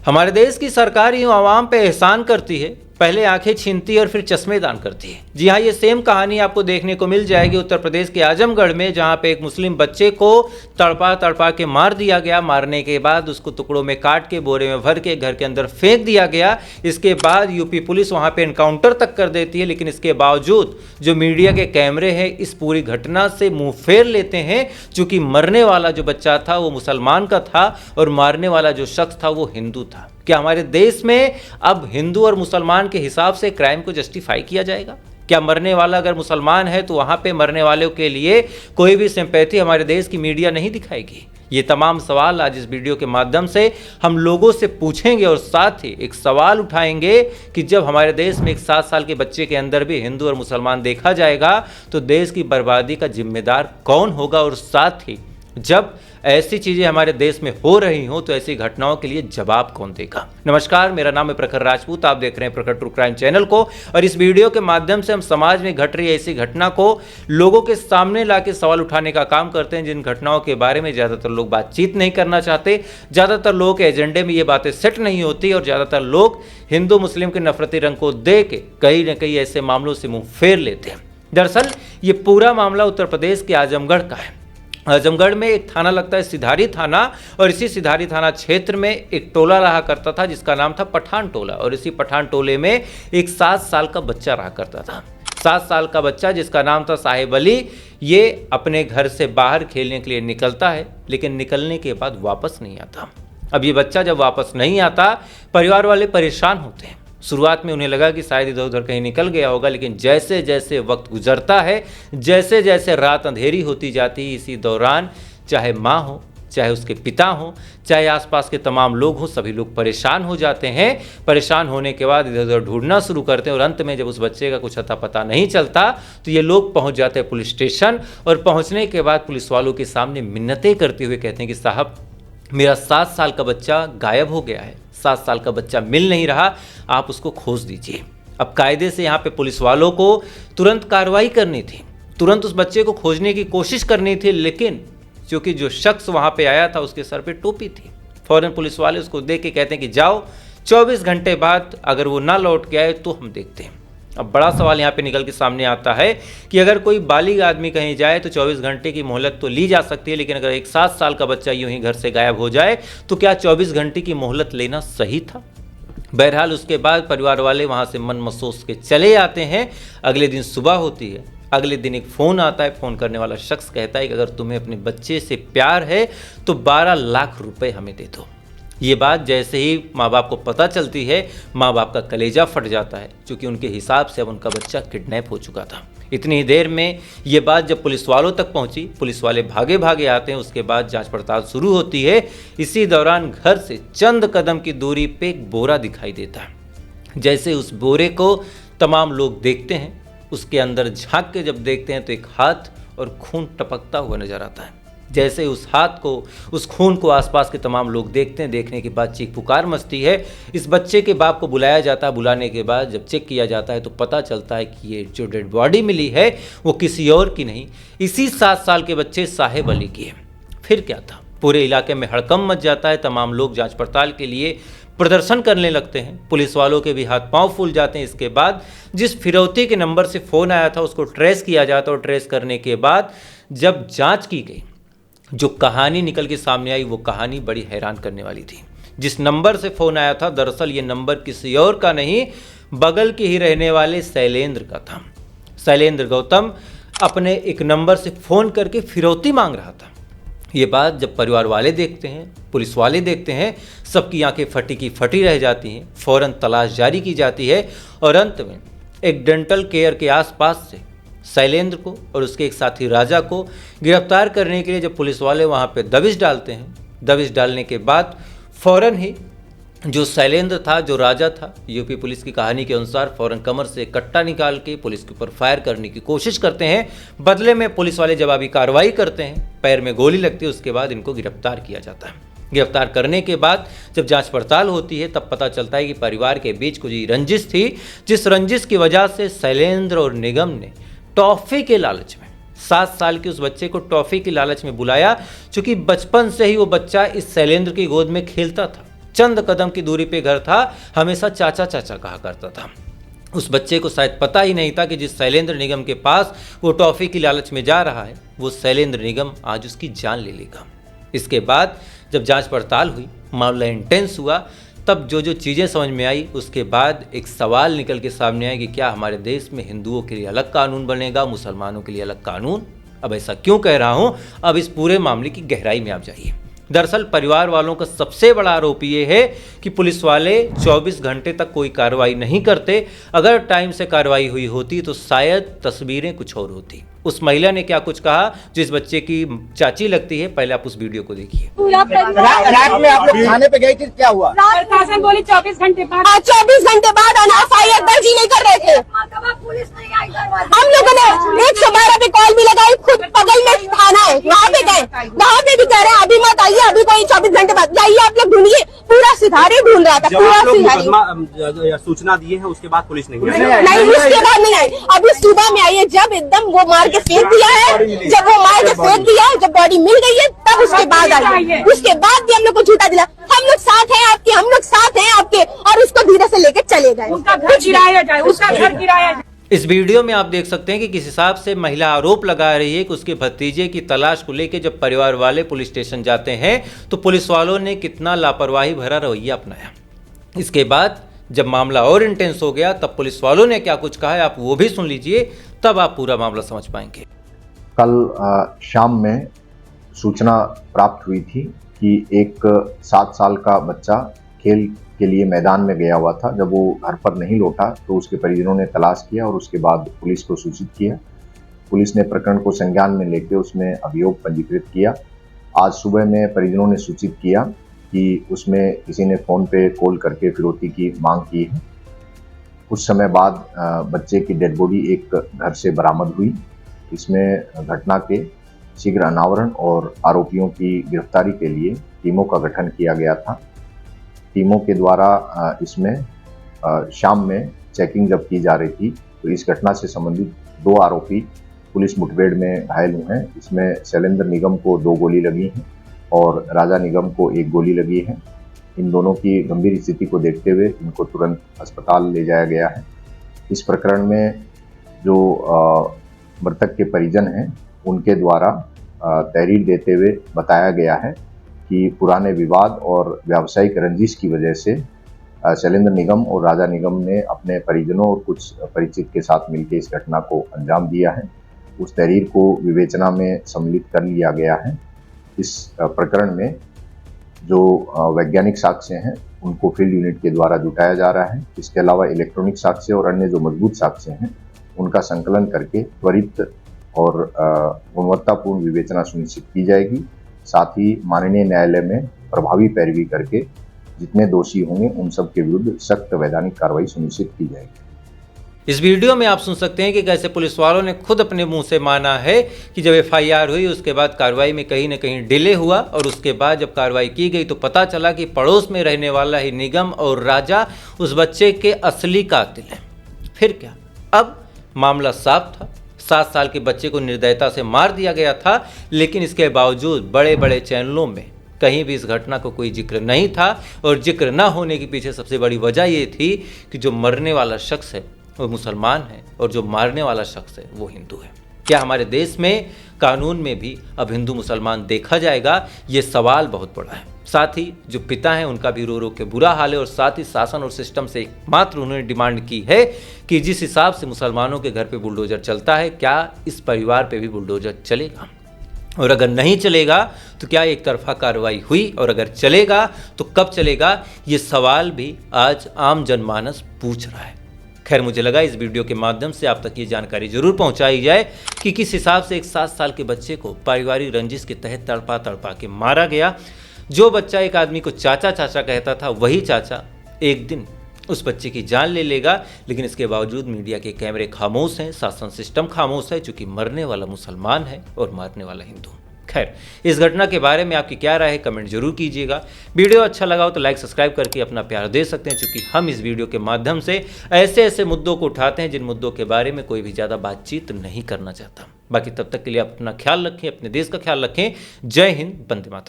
हमारे देश की सरकार यूं आवाम पे एहसान करती है, पहले आंखें छीनती है और फिर चश्मे दान करती है। जी हाँ, ये सेम कहानी आपको देखने को मिल जाएगी उत्तर प्रदेश के आजमगढ़ में, जहां पे एक मुस्लिम बच्चे को तड़पा तड़पा के मार दिया गया। मारने के बाद उसको टुकड़ों में काट के बोरे में भर के घर के अंदर फेंक दिया गया। इसके बाद यूपी पुलिस वहां पे एनकाउंटर तक कर देती है, लेकिन इसके बावजूद जो मीडिया के कैमरे हैं इस पूरी घटना से मुंह फेर लेते हैं, चूंकि मरने वाला जो बच्चा था वो मुसलमान का था और मारने वाला जो शख्स था वो हिंदू था। क्या हमारे देश में अब हिंदू और मुसलमान के हिसाब से क्राइम को जस्टिफाई किया जाएगा? क्या मरने वाला अगर मुसलमान है तो वहां पे मरने वालों के लिए कोई भी सिंपैथी हमारे देश की मीडिया नहीं दिखाएगी? ये तमाम सवाल आज इस वीडियो के माध्यम से हम लोगों से पूछेंगे और साथ ही एक सवाल उठाएंगे कि जब हमारे देश में एक 7 साल के बच्चे के अंदर भी हिंदू और मुसलमान देखा जाएगा तो देश की बर्बादी का जिम्मेदार कौन होगा? और साथ ही जब ऐसी चीजें हमारे देश में हो रही हो तो ऐसी घटनाओं के लिए जवाब कौन देगा? नमस्कार, मेरा नाम है प्रखर राजपूत, आप देख रहे हैं प्रखर ट्रू क्राइम चैनल को। और इस वीडियो के माध्यम से हम समाज में घट रही ऐसी घटना को लोगों के सामने लाके सवाल उठाने का काम करते हैं, जिन घटनाओं के बारे में ज्यादातर लोग बातचीत नहीं करना चाहते, ज्यादातर लोगों के एजेंडे में ये बातें सेट नहीं होती और ज्यादातर लोग हिंदू मुस्लिम के नफरती रंग को दे के कहीं ना कहीं ऐसे मामलों से मुंह फेर लेते हैं। दरअसल ये पूरा मामला उत्तर प्रदेश के आजमगढ़ का है। आजमगढ़ में एक थाना लगता है सिधारी थाना, और इसी सिधारी थाना क्षेत्र में एक टोला रहा करता था जिसका नाम था पठान टोला। और इसी पठान टोले में एक 7 साल का बच्चा रहा करता था। 7 साल का बच्चा जिसका नाम था साहिब अली। ये अपने घर से बाहर खेलने के लिए निकलता है, लेकिन निकलने के बाद वापस नहीं आता। अब ये बच्चा जब वापस नहीं आता, परिवार वाले परेशान होते हैं। शुरुआत में उन्हें लगा कि शायद इधर उधर कहीं निकल गया होगा, लेकिन जैसे जैसे वक्त गुजरता है, जैसे जैसे रात अंधेरी होती जाती है, इसी दौरान चाहे माँ हो, चाहे उसके पिता हो, चाहे आसपास के तमाम लोग हों, सभी लोग परेशान हो जाते हैं। परेशान होने के बाद इधर उधर ढूंढना शुरू करते हैं और अंत में जब उस बच्चे का कुछ अता पता नहीं चलता तो ये लोग पहुंच जाते हैं पुलिस स्टेशन। और पहुंचने के बाद पुलिस वालों के सामने मिन्नतें करते हुए कहते हैं कि साहब, मेरा 7 साल का बच्चा गायब हो गया है, 7 साल का बच्चा मिल नहीं रहा, आप उसको खोज दीजिए। अब कायदे से यहाँ पे पुलिस वालों को तुरंत कार्रवाई करनी थी, तुरंत उस बच्चे को खोजने की कोशिश करनी थी, लेकिन क्योंकि जो शख्स वहाँ पे आया था उसके सर पे टोपी थी, फौरन पुलिस वाले उसको देख के कहते हैं कि जाओ, 24 घंटे बाद अगर वो ना लौट के आए तो हम देखते हैं। अब बड़ा सवाल यहाँ पे निकल के सामने आता है कि अगर कोई बालिग आदमी कहीं जाए तो 24 घंटे की मोहलत तो ली जा सकती है, लेकिन अगर एक 7 साल का बच्चा यूं ही घर से गायब हो जाए तो क्या 24 घंटे की मोहलत लेना सही था? बहरहाल उसके बाद परिवार वाले वहाँ से मन मसोस के चले आते हैं। अगले दिन सुबह होती है, अगले दिन एक फ़ोन आता है। फ़ोन करने वाला शख्स कहता है कि अगर तुम्हें अपने बच्चे से प्यार है तो 12 लाख रुपए हमें दे दो। ये बात जैसे ही माँ बाप को पता चलती है, माँ बाप का कलेजा फट जाता है, क्योंकि उनके हिसाब से अब उनका बच्चा किडनैप हो चुका था। इतनी देर में ये बात जब पुलिस वालों तक पहुंची, पुलिस वाले भागे भागे आते हैं। उसके बाद जांच पड़ताल शुरू होती है। इसी दौरान घर से चंद कदम की दूरी पे एक बोरा दिखाई देता है। जैसे उस बोरे को तमाम लोग देखते हैं, उसके अंदर झांक के जब देखते हैं तो एक हाथ और खून टपकता हुआ नजर आता है। जैसे उस हाथ को, उस खून को आसपास के तमाम लोग देखते हैं, देखने के बाद चीख पुकार मचती है। इस बच्चे के बाप को बुलाया जाता है। बुलाने के बाद जब चेक किया जाता है तो पता चलता है कि ये जो डेड बॉडी मिली है वो किसी और की नहीं, इसी 7 साल के बच्चे साहिब अली की है। फिर क्या था? पूरे इलाके में हड़कंप मच जाता है। तमाम लोग जांच पड़ताल के लिए प्रदर्शन करने लगते हैं। पुलिस वालों के भी हाथ पांव फूल जाते हैं। इसके बाद जिस फिरौती के नंबर से फ़ोन आया था उसको ट्रेस किया जाता है और ट्रेस करने के बाद जब जाँच की गई, जो कहानी निकल के सामने आई वो कहानी बड़ी हैरान करने वाली थी। जिस नंबर से फ़ोन आया था, दरअसल ये नंबर किसी और का नहीं, बगल के ही रहने वाले शैलेंद्र का था। शैलेंद्र गौतम अपने एक नंबर से फ़ोन करके फिरौती मांग रहा था। ये बात जब परिवार वाले देखते हैं, पुलिस वाले देखते हैं, सबकी आंखें फटी की फटी रह जाती हैं। फ़ौरन तलाश जारी की जाती है और अंत में एक डेंटल केयर के आसपास से शैलेंद्र को और उसके एक साथी राजा को गिरफ्तार करने के लिए जब पुलिस वाले वहाँ पे दबिश डालते हैं, दबिश डालने के बाद फ़ौरन ही जो शैलेंद्र था, जो राजा था, यूपी पुलिस की कहानी के अनुसार फ़ौरन कमर से कट्टा निकाल के पुलिस के ऊपर फायर करने की कोशिश करते हैं। बदले में पुलिस वाले जवाबी कार्रवाई करते हैं, पैर में गोली लगती है। उसके बाद इनको गिरफ्तार किया जाता है। गिरफ्तार करने के बाद जब जांच पड़ताल होती है तब पता चलता है कि परिवार के बीच कुछ रंजिश थी, जिस रंजिश की वजह से शैलेंद्र और निगम ने टॉफ़ी के लालच में 7 साल के उस बच्चे को टॉफ़ी की लालच में बुलाया, क्योंकि बचपन से ही वो बच्चा इस शैलेंद्र की गोद में खेलता था। चंद कदम की दूरी पे घर था, हमेशा चाचा चाचा कहा करता था। उस बच्चे को शायद पता ही नहीं था कि जिस शैलेंद्र निगम के पास वो टॉफी की लालच में जा रहा है, वो शैलेंद्र निगम आज उसकी जान ले लेगा। इसके बाद जब जांच पड़ताल हुई, मामला इंटेंस हुआ, तब जो चीज़ें समझ में आई, उसके बाद एक सवाल निकल के सामने आया कि क्या हमारे देश में हिंदुओं के लिए अलग कानून बनेगा, मुसलमानों के लिए अलग कानून। अब ऐसा क्यों कह रहा हूं, अब इस पूरे मामले की गहराई में आप जाइए। दरअसल परिवार वालों का सबसे बड़ा आरोप ये है कि पुलिस वाले 24 घंटे तक कोई कार्रवाई नहीं करते। अगर टाइम से कार्रवाई हुई होती तो शायद तस्वीरें कुछ और होती। उस महिला ने क्या कुछ कहा जो इस बच्चे की चाची लगती है, पहले आप उस वीडियो को देखिए। रात में आप लोग थाने पे गए थे, क्या हुआ? प्रशासन बोली 24 घंटे बाद 24 घंटे बाद एफआईआर दर्ज ही नहीं कर रहे थे। पुलिस नहीं आई। हम लोगों ने 112 पे कॉल भी लगाई, खुद बगल में थाना है, वहाँ पे गए, वहाँ पे भी कह रहे हैं अभी मत आइए, अभी कोई 24 घंटे बाद जाइए, आप लोग ढूंढिए। पूरा सिधारी ढूंढ रहा था, पूरा सिधारी। सूचना दिए है उसके बाद पुलिस नहीं नहीं, उसके बाद नहीं आई, अभी सुबह में आई है, जब एकदम वो मार के फेंक दिया है, जब वो मार के फेंक दिया है, जब बॉडी मिल गई है, तब उसके बाद आई है। उसके बाद भी हम लोग को झूठा दिला, हम लोग साथ हैं आपके, हम लोग साथ हैं आपके, और उसको धीरे से लेके चले गए। उसका घर गिराया जाए, उसका घर गिराया जाए। इस वीडियो में आप देख सकते हैं कि किस हिसाब से महिला आरोप लगा रही है कि उसके भतीजे की तलाश को लेकर जब परिवार वाले पुलिस स्टेशन जाते हैं तो पुलिस वालों ने कितना लापरवाही भरा रवैया अपनाया। इसके बाद जब मामला और इंटेंस हो गया तब पुलिस वालों ने क्या कुछ कहा है आप वो भी सुन लीजिए, तब आप पूरा मामला समझ पाएंगे। कल शाम में सूचना प्राप्त हुई थी कि एक 7 साल का बच्चा खेल के लिए मैदान में गया हुआ था। जब वो घर पर नहीं लौटा तो उसके परिजनों ने तलाश किया और उसके बाद पुलिस को सूचित किया। पुलिस ने प्रकरण को संज्ञान में लेकर उसमें अभियोग पंजीकृत किया। आज सुबह में परिजनों ने सूचित किया कि उसमें किसी ने फ़ोन पे कॉल करके फिरौती की मांग की है। कुछ समय बाद बच्चे की डेड बॉडी एक घर से बरामद हुई। इसमें घटना के शीघ्र अनावरण और आरोपियों की गिरफ्तारी के लिए टीमों का गठन किया गया था। टीमों के द्वारा इसमें शाम में चेकिंग जब की जा रही थी तो इस घटना से संबंधित 2 आरोपी पुलिस मुठभेड़ में घायल हुए हैं। इसमें शैलेंद्र निगम को 2 गोली लगी हैं और राजा निगम को 1 गोली लगी है। इन दोनों की गंभीर स्थिति को देखते हुए इनको तुरंत अस्पताल ले जाया गया है। इस प्रकरण में जो मृतक के परिजन हैं उनके द्वारा तहरीर देते हुए बताया गया है कि पुराने विवाद और व्यावसायिक रंजिश की वजह से शैलेंद्र निगम और राजा निगम ने अपने परिजनों और कुछ परिचित के साथ मिलकर इस घटना को अंजाम दिया है। उस तहरीर को विवेचना में सम्मिलित कर लिया गया है। इस प्रकरण में जो वैज्ञानिक साक्ष्य हैं उनको फील्ड यूनिट के द्वारा जुटाया जा रहा है। इसके अलावा इलेक्ट्रॉनिक साक्ष्य और अन्य जो मजबूत साक्ष्य हैं उनका संकलन करके त्वरित और गुणवत्तापूर्ण विवेचना सुनिश्चित की जाएगी। साथ ही माननीय न्यायालय में प्रभावी पैरवी करके जितने दोषी होंगे उन सब के विरुद्ध सख्त वैधानिक कार्रवाई सुनिश्चित की जाएगी। इस वीडियो में आप सुन सकते हैं कि कैसे पुलिस वालों ने खुद अपने मुंह से माना है कि जब एफआईआर हुई उसके बाद कार्रवाई में कहीं न कहीं डिले हुआ और उसके बाद जब कार्रवाई की गई तो पता चला कि पड़ोस में रहने वाला ही निगम और राजा उस बच्चे के असली कातिल हैं। फिर क्या, अब मामला साफ था। 7 साल के बच्चे को निर्दयता से मार दिया गया था, लेकिन इसके बावजूद बड़े बड़े चैनलों में कहीं भी इस घटना को कोई जिक्र नहीं था। और जिक्र न होने के पीछे सबसे बड़ी वजह ये थी कि जो मरने वाला शख्स है वो मुसलमान है और जो मारने वाला शख्स है वो हिंदू है। क्या हमारे देश में कानून में भी अब हिंदू मुसलमान देखा जाएगा, ये सवाल बहुत बड़ा है। साथ ही जो पिता हैं उनका भी रो रो के बुरा हाल है और साथ ही शासन और सिस्टम से एकमात्र उन्होंने डिमांड की है कि जिस हिसाब से मुसलमानों के घर पे बुलडोजर चलता है क्या इस परिवार पे भी बुलडोजर चलेगा, और अगर नहीं चलेगा तो क्या एक तरफा कार्रवाई हुई, और अगर चलेगा तो कब चलेगा, ये सवाल भी आज आम जनमानस पूछ रहा है। खैर, मुझे लगा इस वीडियो के माध्यम से आप तक ये जानकारी जरूर पहुंचाई जाए कि किस हिसाब से एक 7 साल के बच्चे को पारिवारिक रंजिश के तहत तड़पा तड़पा के मारा गया। जो बच्चा एक आदमी को चाचा चाचा कहता था वही चाचा एक दिन उस बच्चे की जान ले लेगा, लेकिन इसके बावजूद मीडिया के कैमरे खामोश हैं, शासन सिस्टम खामोश है, चूंकि मरने वाला मुसलमान है और मारने वाला हिंदू। खैर, इस घटना के बारे में आपकी क्या राय है कमेंट जरूर कीजिएगा। वीडियो अच्छा लगा हो तो लाइक सब्सक्राइब करके अपना प्यार दे सकते हैं, चूंकि हम इस वीडियो के माध्यम से ऐसे ऐसे मुद्दों को उठाते हैं जिन मुद्दों के बारे में कोई भी ज़्यादा बातचीत नहीं करना चाहता। बाकी तब तक के लिए आप अपना ख्याल रखें, अपने देश का ख्याल रखें। जय हिंद, वंदे मातरम।